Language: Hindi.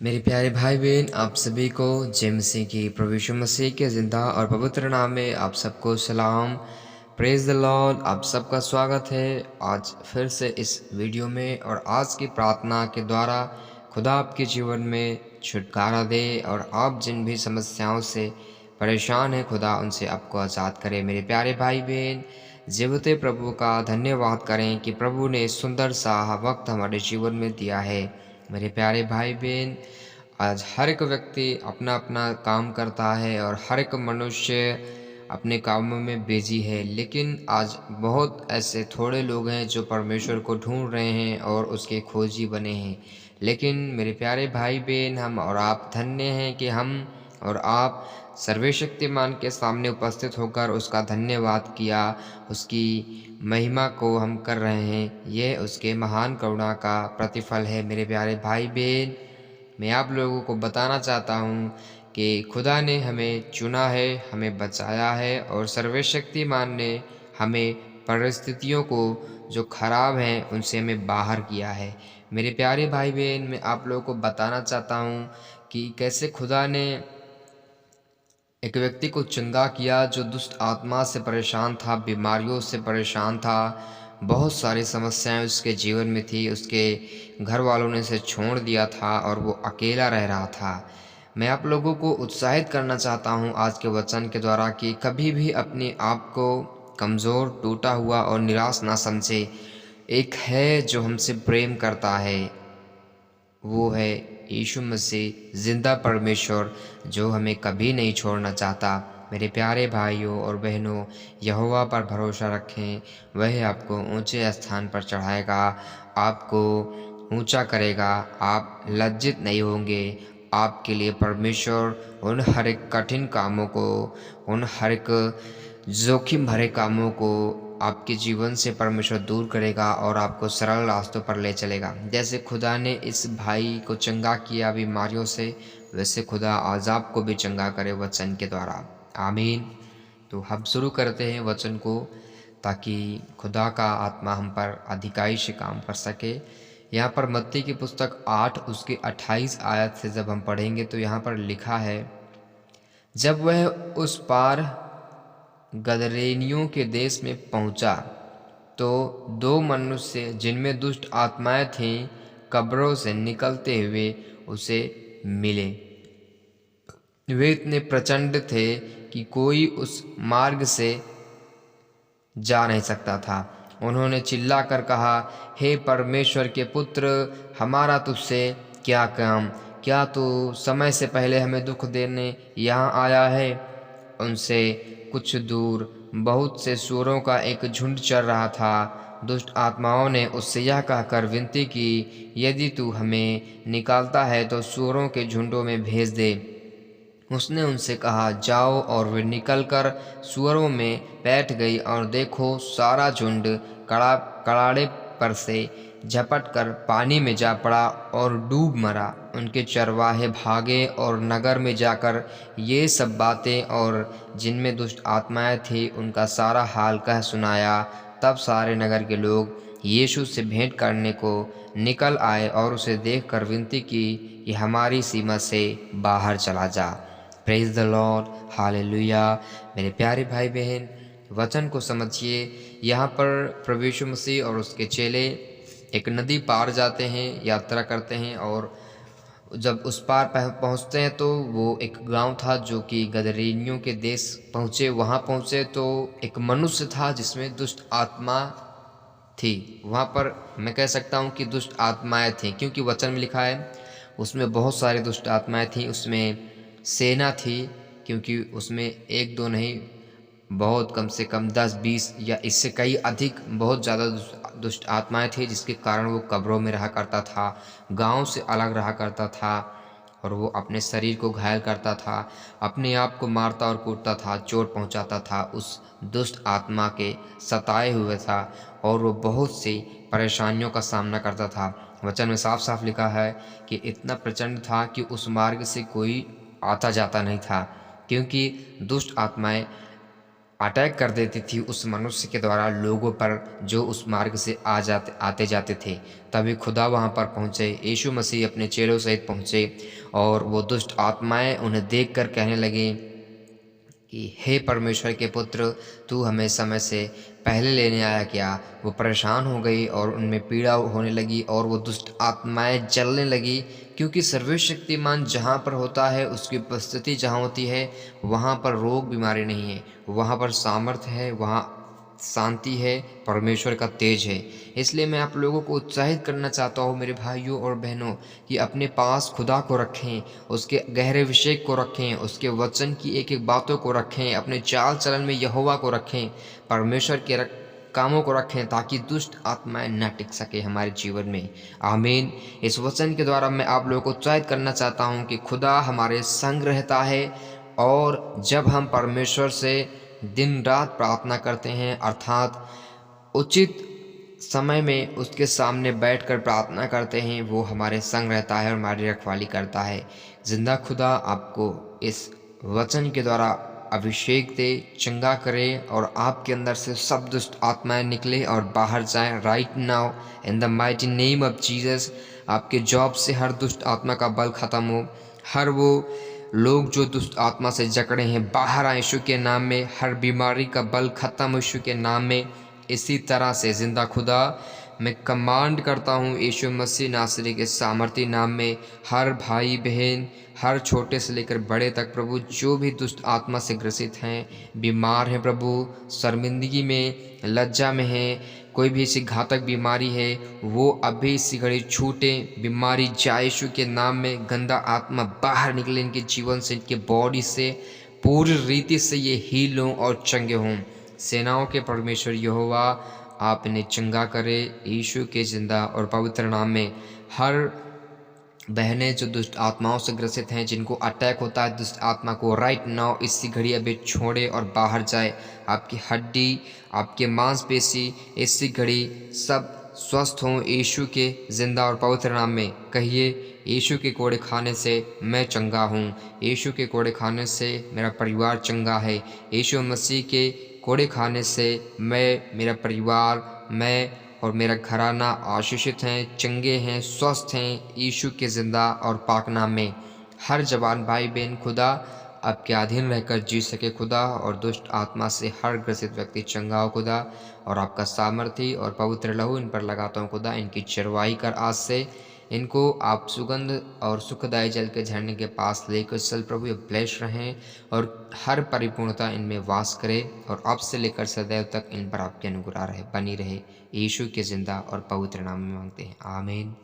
मेरे प्यारे भाई बहन, आप सभी को जय मसीह की प्रभु यीशु मसीह के जिंदा और पवित्र नाम में आप सबको सलाम। Praise the Lord. आप सबका स्वागत है आज फिर से इस वीडियो में। और आज की प्रार्थना के द्वारा खुदा आपके जीवन में छुटकारा दे और आप जिन भी समस्याओं से परेशान हैं खुदा उनसे आपको आज़ाद करे। मेरे प्यारे भाई बहन, जीवते प्रभु का धन्यवाद करें कि प्रभु ने सुंदर सा वक्त हमारे जीवन में दिया है। मेरे प्यारे भाई बहन, आज हर एक व्यक्ति अपना अपना काम करता है और हर एक मनुष्य अपने कामों में बिजी है, लेकिन आज बहुत ऐसे थोड़े लोग हैं जो परमेश्वर को ढूंढ रहे हैं और उसके खोजी बने हैं। लेकिन मेरे प्यारे भाई बहन, हम और आप धन्य हैं कि हम और आप सर्वशक्तिमान के सामने उपस्थित होकर उसका धन्यवाद किया, उसकी महिमा को हम कर रहे हैं। यह उसके महान करुणा का प्रतिफल है। मेरे प्यारे भाई बहन, मैं आप लोगों को बताना चाहता हूँ कि खुदा ने हमें चुना है, हमें बचाया है और सर्वशक्तिमान ने हमें परिस्थितियों को जो खराब हैं उनसे हमें बाहर किया है। मेरे प्यारे भाई बहन, मैं आप लोगों को बताना चाहता हूँ कि कैसे खुदा ने एक व्यक्ति को चंगा किया जो दुष्ट आत्मा से परेशान था, बीमारियों से परेशान था, बहुत सारी समस्याएं उसके जीवन में थी। उसके घर वालों ने उसे छोड़ दिया था और वो अकेला रह रहा था। मैं आप लोगों को उत्साहित करना चाहता हूं आज के वचन के द्वारा कि कभी भी अपने आप को कमज़ोर, टूटा हुआ और निराश ना समझे। एक है जो हमसे प्रेम करता है, वो है यीशु मसीह, जिंदा परमेश्वर, जो हमें कभी नहीं छोड़ना चाहता। मेरे प्यारे भाइयों और बहनों, यहोवा पर भरोसा रखें, वह आपको ऊंचे स्थान पर चढ़ाएगा, आपको ऊंचा करेगा, आप लज्जित नहीं होंगे। आपके लिए परमेश्वर उन हर एक कठिन कामों को, उन हर एक जोखिम भरे कामों को आपके जीवन से परमेश्वर दूर करेगा और आपको सरल रास्तों पर ले चलेगा। जैसे खुदा ने इस भाई को चंगा किया बीमारियों से, वैसे खुदा आज आपको भी चंगा करे वचन के द्वारा। आमीन। तो हम शुरू करते हैं वचन को, ताकि खुदा का आत्मा हम पर अधिकाई से काम कर सके। यहाँ पर मत्ती की पुस्तक 8 उसकी 28 आयत से जब हम पढ़ेंगे तो यहाँ पर लिखा है, जब वह उस पार गदरेनियों के देश में पहुंचा तो दो मनुष्य जिनमें दुष्ट आत्माएं थीं कब्रों से निकलते हुए उसे मिले। वे इतने प्रचंड थे कि कोई उस मार्ग से जा नहीं सकता था। उन्होंने चिल्लाकर कहा, हे परमेश्वर के पुत्र, हमारा तुझसे क्या काम? क्या तू समय से पहले हमें दुख देने यहाँ आया है? उनसे कुछ दूर बहुत से सूअरों का एक झुंड चर रहा था। दुष्ट आत्माओं ने उससे यह कहकर विनती की, यदि तू हमें निकालता है तो सूअरों के झुंडों में भेज दे। उसने उनसे कहा, जाओ। और वे निकलकर सूअरों में बैठ गई और देखो, सारा झुंड कड़ाड़े पर से झपट कर पानी में जा पड़ा और डूब मरा। उनके चरवाहे भागे और नगर में जाकर ये सब बातें और जिनमें दुष्ट आत्माएं थी उनका सारा हाल कह सुनाया। तब सारे नगर के लोग यीशु से भेंट करने को निकल आए और उसे देखकर विनती की कि हमारी सीमा से बाहर चला जा। Praise the Lord, hallelujah. मेरे प्यारे भाई बहन, वचन को समझिए। यहाँ पर प्रभु यीशु मसीह और उसके चेले एक नदी पार जाते हैं, यात्रा करते हैं, और जब उस पार पहुँचते हैं तो वो एक गांव था जो कि गदरेनियों के देश पहुँचे। वहाँ पहुँचे तो एक मनुष्य था जिसमें दुष्ट आत्मा थी। वहाँ पर मैं कह सकता हूँ कि दुष्ट आत्माएं थीं, क्योंकि वचन में लिखा है उसमें बहुत सारी दुष्ट आत्माएं थीं। उसमें सेना थी, क्योंकि उसमें एक दो नहीं, बहुत कम से कम 10-20 या इससे कई अधिक बहुत ज़्यादा दुष्ट आत्माएं थी, जिसके कारण वो कब्रों में रहा करता था, गांव से अलग रहा करता था, और वो अपने शरीर को घायल करता था, अपने आप को मारता और कूटता था, चोट पहुंचाता था, उस दुष्ट आत्मा के सताए हुए था, और वो बहुत सी परेशानियों का सामना करता था। वचन में साफ साफ लिखा है कि इतना प्रचंड था कि उस मार्ग से कोई आता जाता नहीं था, क्योंकि दुष्ट आत्माएं अटैक कर देती थी उस मनुष्य के द्वारा लोगों पर जो उस मार्ग से आते जाते थे। तभी खुदा वहाँ पर पहुँचे, यीशु मसीह अपने चेलों सहित पहुँचे और वो दुष्ट आत्माएं उन्हें देखकर कहने लगी कि हे परमेश्वर के पुत्र, तू हमें समय से पहले लेने आया क्या। वो परेशान हो गई और उनमें पीड़ा होने लगी और वो दुष्ट आत्माएं जलने लगी, क्योंकि सर्वशक्तिमान जहाँ पर होता है, उसकी उपस्थिति जहाँ होती है, वहाँ पर रोग बीमारी नहीं है, वहाँ पर सामर्थ्य है, वहाँ शांति है, परमेश्वर का तेज है। इसलिए मैं आप लोगों को उत्साहित करना चाहता हूँ मेरे भाइयों और बहनों, कि अपने पास खुदा को रखें, उसके गहरे विषय को रखें, उसके वचन की एक एक बातों को रखें, अपने चाल चलन में यहोवा को रखें, परमेश्वर के कामों को रखें, ताकि दुष्ट आत्माएं न टिक सके हमारे जीवन में। आमीन। इस वचन के द्वारा मैं आप लोगों को उत्साहित करना चाहता हूँ कि खुदा हमारे संग रहता है, और जब हम परमेश्वर से दिन रात प्रार्थना करते हैं, अर्थात उचित समय में उसके सामने बैठकर प्रार्थना करते हैं, वो हमारे संग रहता है और हमारी रखवाली करता है। जिंदा खुदा आपको इस वचन के द्वारा अभिषेक दे, चंगा करे, और आपके अंदर से सब दुष्ट आत्माएं निकले और बाहर जाएं right now in the mighty name of Jesus. आपके जॉब से हर दुष्ट आत्मा का बल खत्म हो, हर वो लोग जो दुष्ट आत्मा से जकड़े हैं बाहर आए यीशु के नाम में, हर बीमारी का बल खत्म यीशु के नाम में। इसी तरह से जिंदा खुदा मैं कमांड करता हूँ यीशु मसीह नासरी के सामर्थी नाम में, हर भाई बहन, हर छोटे से लेकर बड़े तक प्रभु, जो भी दुष्ट आत्मा से ग्रसित हैं, बीमार हैं प्रभु, शर्मिंदगी में, लज्जा में हैं, कोई भी ऐसी घातक बीमारी है, वो अभी इसी घड़ी छूटे, बीमारी जाए यीशु के नाम में। गंदा आत्मा बाहर निकले इनके जीवन से, इनके बॉडी से, पूरी रीति से ये हील हों और चंगे हों। सेनाओं के परमेश्वर यहोवा आप इन्हें चंगा करे यीशु के जिंदा और पवित्र नाम में। हर बहनें जो दुष्ट आत्माओं से ग्रसित हैं, जिनको अटैक होता है दुष्ट आत्मा को, राइट नाउ इसी घड़ी अभी छोड़े और बाहर जाए। आपकी हड्डी, आपके मांसपेशी इसी घड़ी सब स्वस्थ हों यीशु के जिंदा और पवित्र नाम में। कहिए, यीशु के कोड़े खाने से मैं चंगा हूँ, यीशु के कोड़े खाने से मेरा परिवार चंगा है, यीशु मसीह के कोड़े खाने से मैं, मेरा परिवार, मैं और मेरा घराना आशीषित हैं, चंगे हैं, स्वस्थ हैं यीशु के जिंदा और पाक नाम में। हर जवान भाई बहन खुदा आपके अधीन रहकर जी सके खुदा, और दुष्ट आत्मा से हर ग्रसित व्यक्ति चंगा हो खुदा, और आपका सामर्थी और पवित्र लहू इन पर लगाता हूँ खुदा। इनकी चरवाही कर आज से, इनको आप सुगंध और सुखदायी जल के झरने के पास लेकर चल प्रभु। ये ब्लेस रहें और हर परिपूर्णता इनमें वास करे, और अब से लेकर सदैव तक इन पर आपके अनुग्रह रहे, बनी रहे। यीशु के जिंदा और पवित्र नाम में मांगते हैं, आमीन।